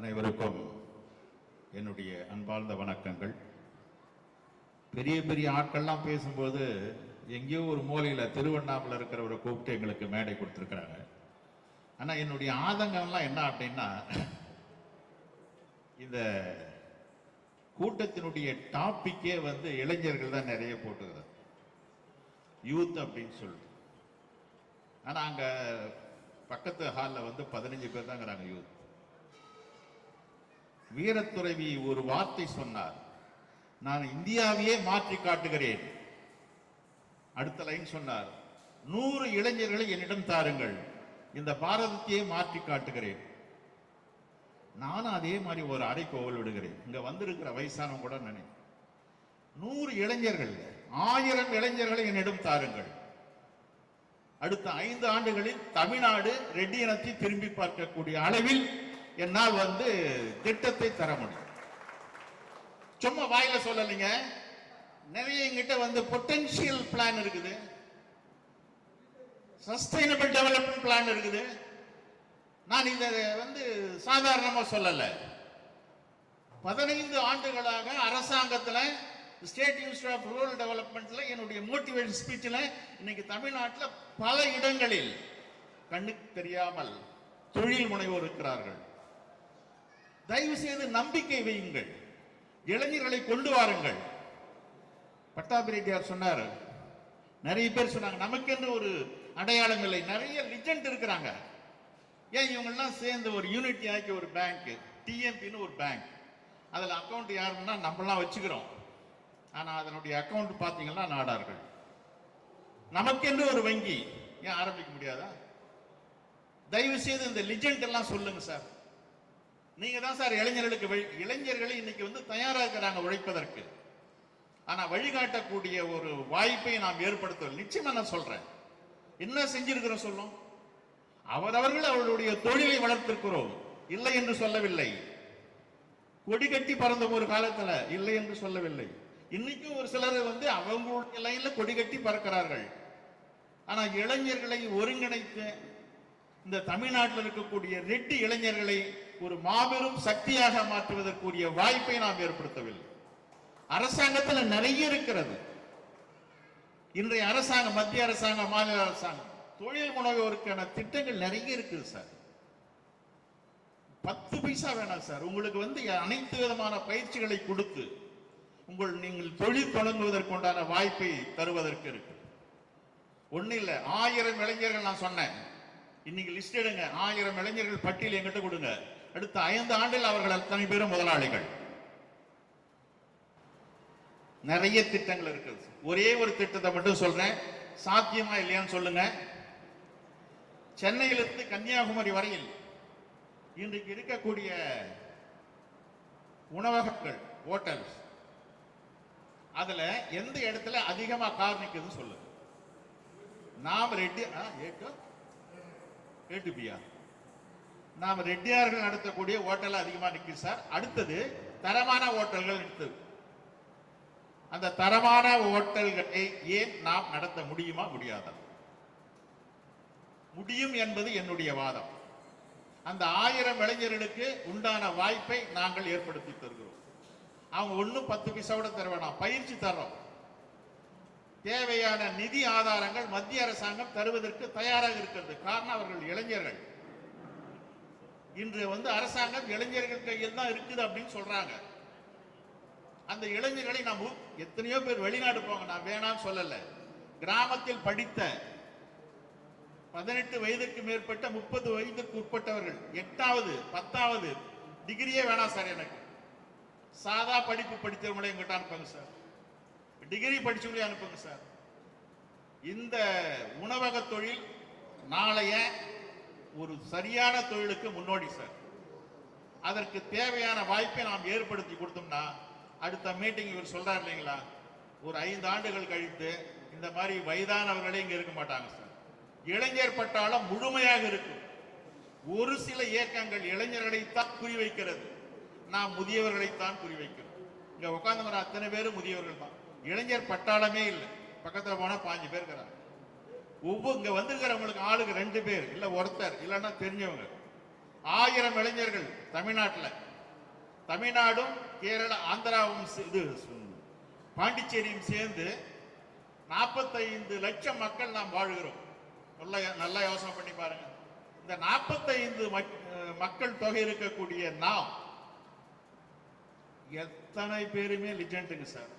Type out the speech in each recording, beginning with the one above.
அனைவருக்கும் என்னுடைய அன்பார்ந்த வணக்கங்கள். பெரிய பெரிய ஆட்கள்லாம் பேசும்போது எங்கேயோ ஒரு மூலையில் திருவண்ணாமலை இருக்கிறவரை கூப்பிட்டு எங்களுக்கு மேடை கொடுத்துருக்குறாங்க. ஆனால் என்னுடைய ஆதங்கம்லாம் என்ன அப்படின்னா, இந்த கூட்டத்தினுடைய டாபிக்கே இளைஞர்கள் தான் நிறைய போட்டுக்கிறது, யூத் அப்படின்னு சொல்லிட்டு. ஆனால் அங்கே பக்கத்து ஹாலில் 15 பேர் தாங்கிறாங்க யூத். வீரத்துறவி ஒரு வார்த்தை சொன்னார், நான் இந்தியாவையே மாற்றி காட்டுகிறேன். அடுத்த லைன் சொன்னார், 100 இளைஞர்களை என்னிடம் தாருங்கள், இந்த பாரதத்தையே மாற்றி காட்டுகிறேன். நானும் அதே மாதிரி ஒரு அறைக்கோவல் விடுகிறேன். இங்க வந்திருக்கிற வயசானவங்க கூட நினை, 100 இளைஞர்கள் 1000 இளைஞர்களை என்னிடம் தாருங்கள். அடுத்த 5 ஆண்டுகளில் தமிழ்நாடு ரெட்டி இனத்தை திரும்பி பார்க்கக்கூடிய அளவில் என்னால் திட்டத்தை தர முடியும். சும்மா வாயில சொல்லலைங்க, நிறைய எங்கிட்ட பொட்டன்ஷியல் பிளான் இருக்குது, சஸ்டைனபிள் டெவலப்மெண்ட் பிளான் இருக்குது. நான் இதை சாதாரணமா சொல்லல. 15 ஆண்டுகளாக அரசாங்கத்தில் ஸ்டேட் இன்ஸ்டிடியூட் ஆஃப் ரூரல் டெவலப்மெண்ட்ல என்னுடைய மோட்டிவேஷன் ஸ்பீச்சில் இன்னைக்கு தமிழ்நாட்டில் பல இடங்களில் கண்ணுக்கு தெரியாமல் தொழில் முனைவோர் இருக்கிறார்கள். தயவு செய்து நம்பிக்கை வையுங்கள், இளைஞர்களை கொண்டு வாருங்கள். பட்டாபிரெட்டியார் சொன்னார், நிறைய பேர் சொன்னாங்க நமக்கென்று ஒரு அடையாளம் இல்லை, நிறைய லிஜெண்ட் இருக்கிறாங்க. ஏன் இவங்கெல்லாம் சேர்ந்து ஒரு யூனிட்டி ஆக்கி ஒரு பேங்க், டிஎம்பின்னு ஒரு பேங்க், அதில் அக்கௌண்ட் யாருன்னா நம்மளாம் வச்சுக்கிறோம். ஆனால் அதனுடைய அக்கௌண்ட் பார்த்தீங்கன்னா நாடார்கள். நமக்கென்று ஒரு வங்கி ஏன் ஆரம்பிக்க முடியாதா? தயவு செய்து இந்த லிஜெண்ட் எல்லாம் சொல்லுங்க சார். நீங்க தான் சார் இளைஞர்களை இன்னைக்கு தயாராக இருக்கிறாங்க உழைப்பதற்கு. ஆனா வழிகாட்டக்கூடிய ஒரு வாய்ப்பை நாம் ஏற்படுத்த நிச்சயமா நான் சொல்றேன். என்ன செஞ்சிருக்கிறோம் சொல்லும், அவரவர்கள் அவர்களுடைய தொழிலை வளர்த்திருக்கிறோம், இல்லை என்று சொல்லவில்லை. கொடி கட்டி பறந்த ஒரு காலத்துல இல்லை என்று சொல்லவில்லை. இன்னைக்கும் ஒரு சிலர் அவங்களுடைய லைன்ல கொடி கட்டி பறக்கிறார்கள். ஆனா இளைஞர்களை ஒருங்கிணைத்து இந்த தமிழ்நாட்டில் இருக்கக்கூடிய ரெட்டி இளைஞர்களை ஒரு மாபெரும் சக்தியாக மாற்றுவதற்குரிய வாய்ப்பை நாம் ஏற்படுத்தவில்லை. அரசாங்கத்தில் நிறைய இருக்கிறது. இன்றைய அரசாங்கம், மத்திய அரசாங்கம், மாநில அரசாங்கம் தொழில் முனைவோருக்கான திட்டங்கள் நிறைய இருக்குது சார். 10 பைசா வேணாம் சார், உங்களுக்கு அனைத்து விதமான பயிற்சிகளை கொடுத்து நீங்கள் தொழில் தொடங்குவதற்குண்டான வாய்ப்பை தருவதற்கு இருக்கு. ஒண்ணு இல்ல, 1000 இளைஞர்கள் நான் சொன்னேன். இன்னைக்கு லிஸ்ட் எடுங்க, 1000 இளைஞர்கள் பட்டியல் எங்கிட்ட கொடுங்க. அடுத்த 5 ஆண்டில் அவர்கள் அத்தனை பேரும் முதலாளிகள். நிறைய திட்டங்கள் இருக்குது. ஒரே ஒரு திட்டத்தை மட்டும் சொல்றேன், சாத்தியமா இல்லையான்னு சொல்லுங்க. சென்னையிலிருந்து கன்னியாகுமரி வரையில் இன்றைக்கு இருக்கக்கூடிய உணவகங்கள், ஹோட்டல்ஸ், அதுல எந்த இடத்துல அதிகமா கார் நிக்குதுன்னு சொல்லுங்க. நாம் ரெட்டியார்கள் நடத்தக்கூடிய ஹோட்டல் அதிகமா நிக்குது சார். அடுத்தது தரமான ஹோட்டல்கள் எடுத்தது. அந்த தரமான ஹோட்டல்களை ஏன் நாம் நடத்த முடியுமா முடியாதா? முடியும் என்பது என்னுடைய வாதம். அந்த 1000 இளைஞர்களுக்கு உண்டான வாய்ப்பை நாங்கள் ஏற்படுத்தி தருகிறோம். அவங்க ஒன்னும் 10 பைசாவோட தர வேணாம், பயிற்சி தர்றோம். தேவையான நிதி ஆதாரங்கள் மத்திய அரசாங்கம் தருவதற்கு தயாராக இருக்கிறது. காரணம் அவர்கள் இளைஞர்கள். இன்று அரசாங்கம் இளைஞர்கள் கையில் தான் இருக்குது அப்படின்னு சொல்றாங்க. அந்த இளைஞர்களை நாம் எத்தனையோ பேர் வெளிநாடு போங்க, நான் வேணாம் சொல்லல. கிராமத்தில் படித்த 18 வயதுக்கு மேற்பட்ட 30 வயதுக்கு உட்பட்டவர்கள் 8வது 10வது டிகிரியே வேணாம் சார், எனக்கு சாதா படிப்பு படித்தவங்களை எங்கிட்ட அனுப்புங்க சார், டிகிரி படிச்சவங்களே அனுப்புங்க சார். இந்த உணவக தொழில் நாளைய ஒரு சரியான தொழிலுக்கு முன்னோடி சார். அதற்கு தேவையான வாய்ப்பை நாம் ஏற்படுத்தி கொடுத்தோம்னா, அடுத்த மீட்டிங் இவர் சொல்றாரு இல்லைங்களா, ஒரு 5 ஆண்டுகள் கழித்து இந்த மாதிரி வயதானவர்களே இங்க இருக்க மாட்டாங்க சார். இளைஞர் பட்டாளம் முழுமையாக இருக்கும். ஒரு சில இயக்கங்கள் இளைஞர்களைத்தான் குறிவைக்கிறது, நாம் முதியவர்களைத்தான் குறிவைக்கிறோம். இங்க உட்கார்ந்து அத்தனை பேரும் முதியவர்கள் தான், இளைஞர் பட்டாளமே இல்லை. பக்கத்துல போனா 5 பேர் இருக்கிறாங்க. இங்க வந்திருக்கிறவங்களுக்கு ஆளுக்கு 2 பேர் இல்ல ஒருத்தர் இல்லைன்னா தெரிஞ்சவங்க. 1000 இளைஞர்கள் தமிழ்நாட்டில், தமிழ்நாடும் கேரளா ஆந்திராவும் இது பாண்டிச்சேரியும் சேர்ந்து 45 லட்சம் மக்கள் நாம் வாழ்கிறோம். நல்லா யோசனை பண்ணி பாருங்க. இந்த 45 மக்கள் தொகை இருக்கக்கூடிய நாம் எத்தனை பேருமே லிஜெண்டுங்க சார்,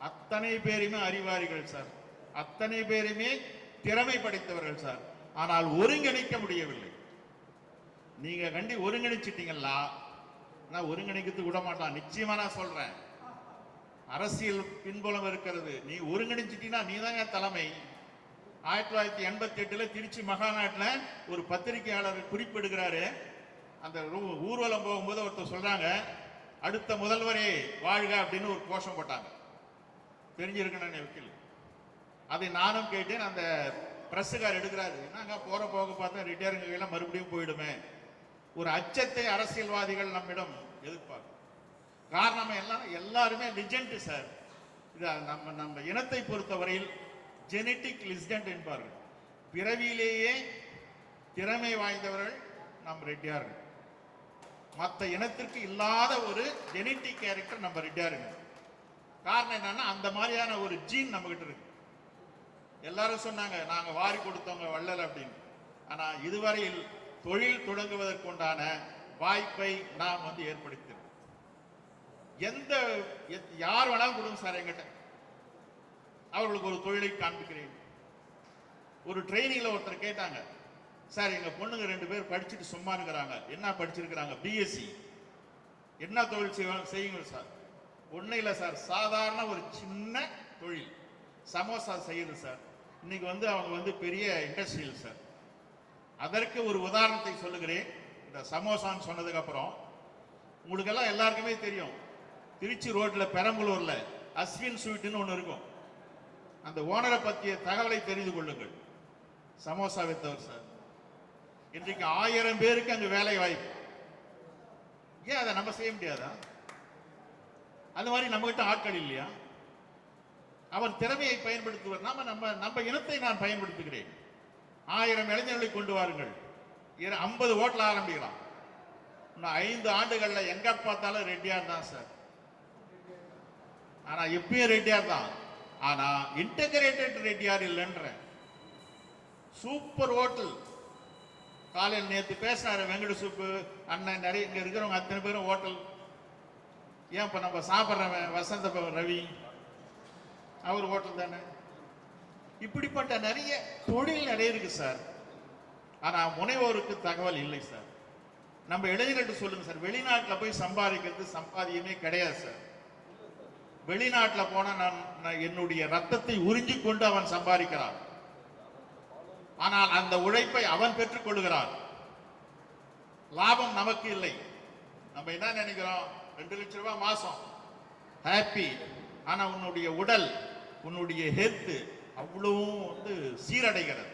அத்தனை பேருமே அறிவாளிகள் சார், அத்தனை பேருமே திறமை படைத்தவர்கள் சார். ஆனால் ஒருங்கிணைக்க முடியவில்லை. நீங்க ஒருங்கிணைச்சிட்டீங்களா? நான் ஒருங்கிணைக்கிறது விட மாட்டான், நிச்சயமா நான் சொல்றேன். அரசியல் பின்புலம் இருக்கிறது. நீ ஒருங்கிணைச்சிட்டீங்கன்னா நீ தாங்க தலைமை. 1988 திருச்சி மகாநாட்டில் ஒரு பத்திரிகையாளர் குறிப்பிடுகிறாரு. அந்த ஊர்வலம் போகும்போது ஒருத்தர் சொல்றாங்க, அடுத்த முதல்வரே வாழ்க அப்படின்னு ஒரு கோஷம் போட்டாங்க. தெரிஞ்சிருக்கணும் வக்கீல். அதை நானும் கேட்டேன். அந்த பிரஸ்ஸுக்கார் எடுக்கிறாரு, நாங்க போற போக பார்த்தா ரிட்டையருங்க கையில மறுபடியும் போயிடுமே. ஒரு அச்சத்தை அரசியல்வாதிகள் நம்மிடம் எதிர்பார்க்கும். காரணம் எல்லாருமே லிஜெண்ட் சார். இது நம்ம இனத்தை பொறுத்தவரையில் ஜெனட்டிக் லிஜெண்ட் என்பார்கள். பிறவியிலேயே திறமை வாய்ந்தவர்கள் நம் ரெட்டியார்கள். மற்ற இனத்திற்கு இல்லாத ஒரு ஜெனட்டிக் கேரக்டர் நம்ம ரெட்டியாருங்க. காரணம் என்னன்னா, அந்த மாதிரியான ஒரு ஜீன் நம்ம கிட்ட இருக்கு. எல்லாரும் சொன்னாங்க நாங்க வாரி கொடுத்தவங்க வள்ளல் அப்படின்னு. ஆனா இதுவரையில் தொழில் தொடங்குவதற்குண்டான வாய்ப்பை நாம் ஏற்படுத்தி யார் வேணாலும் கொடுங்க சார் என்கிட்ட, அவர்களுக்கு ஒரு தொழிலை காண்பிக்கிறேன். ஒரு ட்ரைனிங்ல ஒருத்தர் கேட்டாங்க, சார் எங்க பொண்ணுங்க 2 பேர் படிச்சுட்டு சும்மா இருக்கிறாங்க, என்ன படிச்சிருக்கிறாங்க? பிஎஸ்சி. என்ன தொழில் செய்யுங்க சார்? ஒன்னும் இல்லை சார், சாதாரண ஒரு சின்ன தொழில் சமோசா செய்யுது சார். இன்னைக்கு அவங்க பெரிய இண்டஸ்ட்ரியல் சார். அதற்கு ஒரு உதாரணத்தை சொல்லுகிறேன். இந்த சமோசான்னு சொன்னதுக்கு அப்புறம் உங்களுக்கு எல்லாம் எல்லாருக்குமே தெரியும், திருச்சி ரோட்ல பெரம்பலூர்ல அஸ்வின் ஸ்வீட்னு ஒன்று இருக்கும். அந்த ஓனரை பற்றிய தகவலை தெரிந்து கொள்ளுங்கள். சமோசா வித்தவர் சார். இன்றைக்கு 1000 பேருக்கு அங்கு வேலை வாய்ப்பு. ஏன் அதை நம்ம செய்ய முடியாதா? அது மாதிரி நம்ம கிட்ட ஆட்கள் இல்லையா? அவர் திறமையை பயன்படுத்துவார். நம்ம இனத்தை நான் பயன்படுத்துகிறேன். 1000 இளைஞர்களை கொண்டு வாருங்கள், 50 ஹோட்டல் ஆரம்பிக்கலாம். 5 ஆண்டுகள்ல எங்க பார்த்தாலும் ரெட்டியார் தான் சார். ஆனா எப்பயும் ரெட்டியார் தான். ஆனா இன்டகிரேட்டட் ரெட்டியார் இல்லைன்ற சூப்பர் ஹோட்டல். காலையில் நேற்று பேசினாரு வெங்கட சுப்பு அண்ணன், நிறைய இங்க இருக்கிறவங்க அத்தனை பேரும் ஹோட்டல். ஏன் இப்ப நம்ம சாப்பிட்றவன் வசந்த ரவி அவர் ஹோட்டல் தானே. இப்படிப்பட்ட நிறைய தொழில் நிறைய இருக்கு சார். ஆனா முனைவோருக்கு தகவல் இல்லை சார். நம்ம இளைஞர்கள் சொல்லுங்க சார், வெளிநாட்டில் போய் சம்பாதிக்கிறது சம்பாதியமே கிடையாது சார். வெளிநாட்டில் போனா நான் என்னுடைய ரத்தத்தை உறிஞ்சி கொண்டு அவன் சம்பாதிக்கிறான். ஆனால் அந்த உழைப்பை அவன் பெற்றுக் கொள்கிறான். லாபம் நமக்கு இல்லை. நம்ம என்ன நினைக்கிறோம், 2 லட்சம் ரூபாய் மாசம் ஹாப்பி. ஆனா உன்னுடைய உடல், உன்னுடைய ஹெல்த் அவ்வளவும் சீரடைகிறது.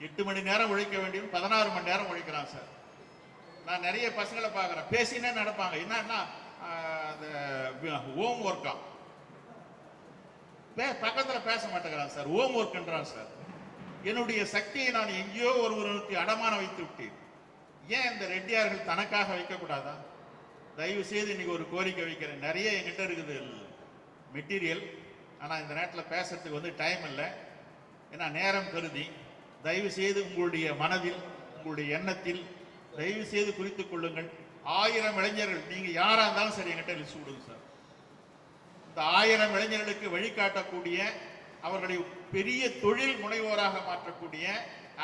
8 மணி நேரம் உழைக்க வேண்டியது 16 மணி நேரம் உழைக்கிறான் சார். நான் நிறைய பசங்களை பார்க்குறேன், பேசினே நடப்பாங்க. என்னன்னா ஹோம் ஒர்க்கா பக்கத்தில் பேச மாட்டேங்கிறான் சார், ஹோம் ஒர்க்ன்றான் சார். என்னுடைய சக்தியை நான் எங்கேயோ ஒருவருக்கு அடமான வைத்து விட்டேன். ஏன் இந்த ரெட்டியார்கள் தனக்காக வைக்கக்கூடாதா? தயவு செய்து இன்னைக்கு ஒரு கோரிக்கை வைக்கிறேன். நிறைய என்கிட்ட இருக்குது மெட்டீரியல், ஆனால் இந்த நேரத்தில் பேசுறதுக்கு டைம் இல்லை. ஏன்னா நேரம் கருதி தயவு செய்து உங்களுடைய மனதில், உங்களுடைய எண்ணத்தில் தயவு செய்து குறித்துக் கொள்ளுங்கள். 1000 இளைஞர்கள், நீங்க யாரா இருந்தாலும் சரி என்கிட்ட லிஸ்ட் கொடுங்க சார். இந்த 1000 இளைஞர்களுக்கு வழிகாட்டக்கூடிய, அவர்களை பெரிய தொழில் முனைவோராக மாற்றக்கூடிய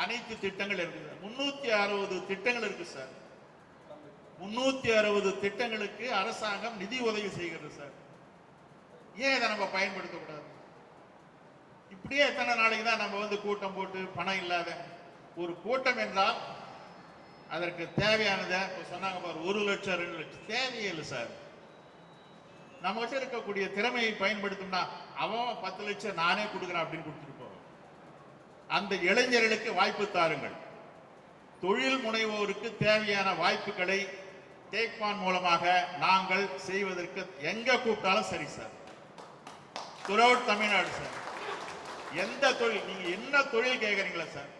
அனைத்து திட்டங்கள் இருக்குது. 360 திட்டங்கள் இருக்கு சார். 360 திட்டங்களுக்கு அரசாங்கம் நிதி உதவி செய்கிறது சார். ஏன் இதை நம்ம பயன்படுத்தக்கூடாது? இப்படியே எத்தனை நாளைக்கு தான் நம்ம கூட்டம் போட்டு பணம் இல்லாத ஒரு கூட்டம் என்றால் அதற்கு தேவையானதை சொன்னாங்க பாரு, 1 லட்சம் 2 லட்சம் தேவையே இல்லை சார். நம்ம கிட்ட இருக்கக்கூடிய திறமையை பயன்படுத்தணும்னா அவன் 10 லட்சம் நானே கொடுக்குறேன் அப்படின்னு கொடுத்துட்டு போவோம். அந்த இளைஞர்களுக்கு வாய்ப்பு தாருங்கள். தொழில் முனைவோருக்கு தேவையான வாய்ப்புகளை டேக்வான் மூலமாக நாங்கள் செய்வதற்கு எங்க கூப்பிட்டாலும் சரி சார். Throughout Tamil Nadu sir. எந்த தொழில், நீங்க என்ன தொழில் கேட்கறீங்களா சார்,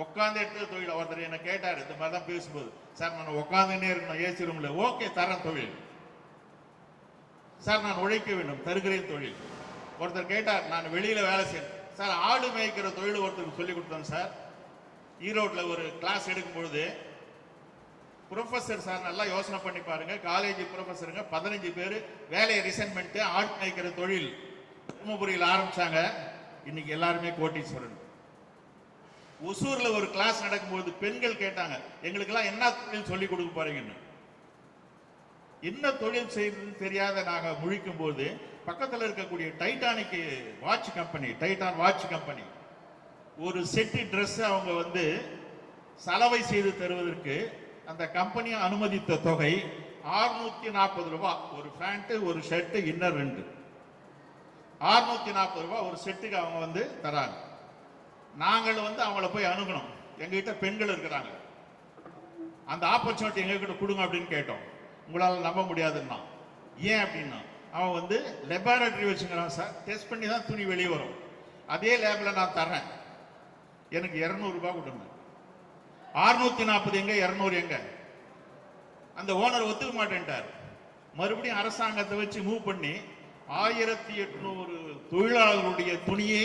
உட்காந்து எடுத்து தொழில். ஒருத்தர் என்ன கேட்டார் இந்த மாதிரி தான் பேசும்போது, சார் நான் உட்காந்துன்னே இருக்கணும் ஏசி ரூம்ல. ஓகே, தரேன் தொழில். சார் நான் உழைக்க வேண்டும், தருகிறேன் தொழில். ஒருத்தர் கேட்டார் நான் வெளியில வேலை செய்யணும். சார் ஆடு மேய்க்கிற தொழில் ஒருத்தருக்கு சொல்லி கொடுத்தேன் சார். ஈரோட்ல ஒரு கிளாஸ் எடுக்கும் பொழுது ப்ரொஃபஸர் சார் நல்லா யோசனை பண்ணி பாருங்க, காலேஜ் ப்ரொஃபஸருங்க 15 பேர் வேலையை ரிசைன் பண்ணிட்டு ஆடு மேய்க்கிற தொழில் தருமபுரியில் ஆரம்பிச்சாங்க. இன்னைக்கு எல்லாருமே கோட்டீஸ்வரன். ஒசூர்ல ஒரு கிளாஸ் நடக்கும்போது பெண்கள் கேட்டாங்க, எங்களுக்கெல்லாம் என்ன தொழில் சொல்லி கொடுக்க போறீங்கன்னு. என்ன தொழில் செய்யறதுன்னு தெரியாத நாங்க முழிக்கும் போது பக்கத்தில் இருக்கக்கூடிய Titanic watch company, Titan watch company ஒரு செட்டு ட்ரெஸ் அவங்க வந்து சலவை செய்து தருவதற்கு அந்த கம்பெனி அனுமதித்த தொகை 640 ரூபாய். ஒரு பேண்ட், ஒரு ஷர்ட், இன்னர் 2. 640 ரூபாய் ஒரு செட்டுக்கு அவங்க வந்து தராங்க. நாங்கள் வந்து அவங்கள போய் அணுகணும். எங்ககிட்ட பெண்கள் இருக்கிறாங்க, அந்த ஆப்பர்ச்சுனிட்டி எங்ககிட்ட கொடுங்க அப்படின்னு கேட்டோம். உங்களால் நம்ப முடியாதுன்னா. ஏன் அப்படின்னா அவன் வந்து லெபார்டரி வச்சுக்கிறான் சார், டெஸ்ட் பண்ணி தான் துணி வெளியே வரும். அதே லேபில் நான் தர்றேன், எனக்கு 200 ரூபாய் கொடுங்க. 640 எங்க, 200 எங்க? அந்த ஓனர் ஒத்துக்க மாட்டேன்ட்டார். மறுபடியும் அரசாங்கத்தை வச்சு மூவ் பண்ணி 1800 தொழிலாளர்களுடைய துணியை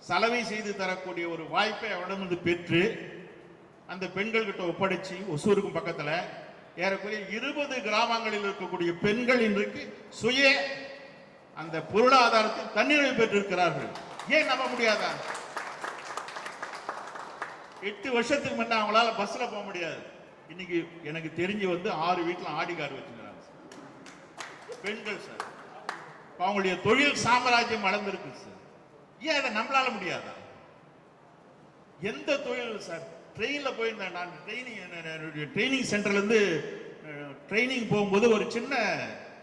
சலவை செய்து தரக்கூடிய ஒரு வாய்ப்பை அவரிடமிருந்து பெற்று அந்த பெண்கள் கிட்ட ஒப்படைச்சு ஒசூருக்கும் பக்கத்துல ஏறக்குறைய 20 கிராமங்களில் இருக்கக்கூடிய பெண்கள் இன்றைக்கு சுய அந்த பொருளாதாரத்தில் தன்னிறைவு பெற்றிருக்கிறார்கள். ஏன் நம்ப முடியாதா? 8 வருஷத்துக்கு முன்ன அவங்களால பஸ்ல போக முடியாது. இன்னைக்கு எனக்கு தெரிஞ்சு வந்து 6 வீட்டுல ஆடி கார் வச்சுக்கிறாங்க பெண்கள் சார். அவங்களுடைய தொழில் சாம்ராஜ்யம் வளர்ந்திருக்கு சார். ஏன் அதை நம்மளால முடியாதா? எந்த தொழில் சார்? ட்ரெயின்ல போயிருந்தேன் நான், ட்ரைனிங் சென்டர்ல இருந்து ட்ரைனிங் போகும்போது ஒரு சின்ன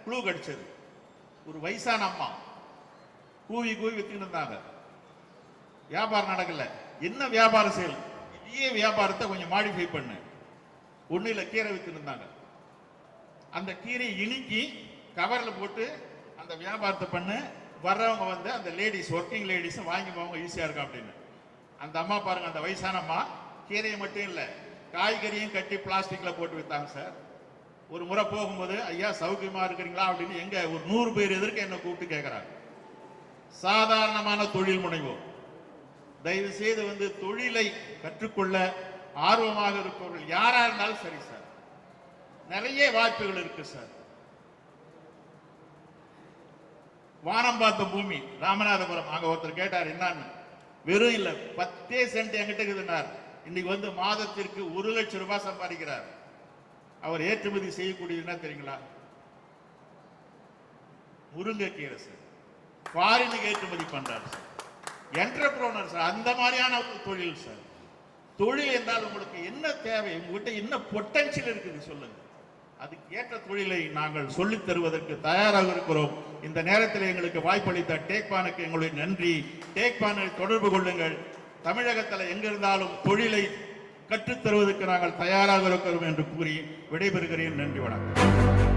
க்ளூ கிடைச்சது. ஒரு வயசான அம்மா கூவி கூவி வித்துக்கிட்டு இருந்தாங்க. வியாபாரம் நடக்கல. என்ன வியாபாரம் செய்யலாம்? இதே வியாபாரத்தை கொஞ்சம் மாடிஃபை பண்ணு. ஒண்ணுல கீரை வித்துட்டு இருந்தாங்க. அந்த கீரையை இனிக்கி கவர்ல போட்டு அந்த வியாபாரத்தை பண்ணு. வர்றவங்க வந்து அந்த லேடிஸ், ஒர்க்கிங் லேடிஸ் வாங்கி போவாங்க, ஈஸியா இருக்கும் அப்படின்னு. அந்த அம்மா பாருங்க, அந்த வயசான அம்மா கீரையை மட்டும் இல்லை காய்கறியும் கட்டி பிளாஸ்டிக்ல போட்டு வித்தாங்க சார். ஒரு முறை போகும்போது, ஐயா சௌக்கியமா இருக்கிறீங்களா அப்படின்னு எங்க ஒரு 100 பேர் எதிர்க்க என்ன கூப்பிட்டு கேட்கிறாங்க. சாதாரணமான தொழில் முனைவோர். தயவு செய்து வந்து தொழிலை கற்றுக்கொள்ள ஆர்வமாக இருப்பவர்கள் யாரா இருந்தாலும் சரி சார், நிறைய வாய்ப்புகள் இருக்கு சார். வானம் பார்த்த பூமி ராமநாதபுரம், அங்க ஒருத்தர் கேட்டார் என்னன்னு. வெறும் இல்ல 10 சென்ட் என்கிட்ட இருக்குதுன்னார். இன்னைக்கு வந்து மாதத்திற்கு 1 லட்சம் ரூபாய் சம்பாதிக்கிறார். அவர் ஏற்றுமதி செய்யக்கூடியதுன்னா தெரியுங்களா? முருங்கைக்கீரை சார், ஃபாரினுக்கு ஏற்றுமதி பண்றாரு சார். என்டர்பிரனர் சார், அந்த மாதிரியான தொழில் சார். தொழில் என்றால் உங்களுக்கு என்ன தேவை, உங்ககிட்ட என்ன பொட்டன்ஷியல் இருக்குது சொல்லுங்க. அதுக்கு ஏற்ற தொழிலை நாங்கள் சொல்லித் தருவதற்கு தயாராக இருக்கிறோம். இந்த நேரத்தில் எங்களுக்கு வாய்ப்பளித்த டேக்பானுக்கு எங்களுடைய நன்றி. டேக்பானை தொடர்பு கொள்ளுங்கள். தமிழகத்தில் எங்கிருந்தாலும் தொழிலை கற்றுத்தருவதற்கு நாங்கள் தயாராக இருக்கிறோம் என்று கூறி விடைபெறுகிறேன். நன்றி, வணக்கம்.